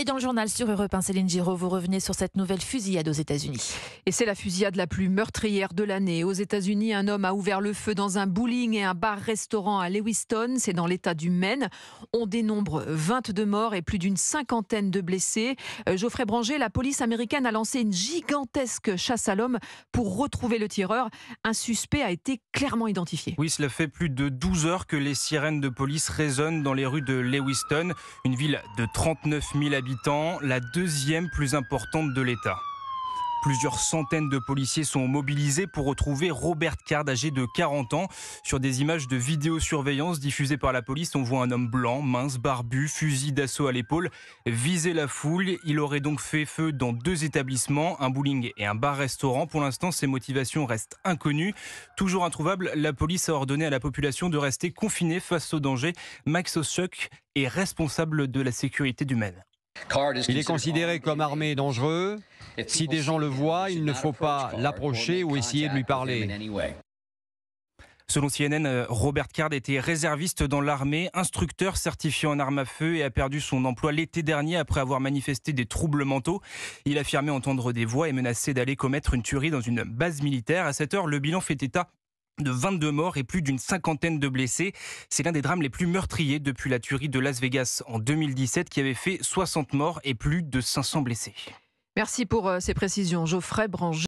Et dans le journal sur Europe 1, Céline Giraud, vous revenez sur cette nouvelle fusillade aux États-Unis. Et c'est la fusillade la plus meurtrière de l'année. Aux États-Unis, un homme a ouvert le feu dans un bowling et un bar-restaurant à Lewiston, c'est dans l'État du Maine. On dénombre 22 morts et plus d'une cinquantaine de blessés. Geoffrey Branger, la police américaine a lancé une gigantesque chasse à l'homme pour retrouver le tireur. Un suspect a été clairement identifié. Oui, cela fait plus de 12 heures que les sirènes de police résonnent dans les rues de Lewiston, une ville de 39 000 habitants, la deuxième plus importante de l'État. Plusieurs centaines de policiers sont mobilisés pour retrouver Robert Card, âgé de 40 ans. Sur des images de vidéosurveillance diffusées par la police, on voit un homme blanc, mince, barbu, fusil d'assaut à l'épaule, viser la foule. Il aurait donc fait feu dans 2 établissements, un bowling et un bar-restaurant. Pour l'instant, ses motivations restent inconnues. Toujours introuvable, la police a ordonné à la population de rester confinée face au danger. Max Oschuk est responsable de la sécurité du Maine. Il est considéré comme armé et dangereux. Si des gens le voient, il ne faut pas l'approcher ou essayer de lui parler. Selon CNN, Robert Card était réserviste dans l'armée, instructeur certifié en armes à feu et a perdu son emploi l'été dernier après avoir manifesté des troubles mentaux. Il affirmait entendre des voix et menaçait d'aller commettre une tuerie dans une base militaire. À cette heure, le bilan fait état de 22 morts et plus d'une cinquantaine de blessés. C'est l'un des drames les plus meurtriers depuis la tuerie de Las Vegas en 2017 qui avait fait 60 morts et plus de 500 blessés. Merci pour ces précisions, Geoffrey Branger.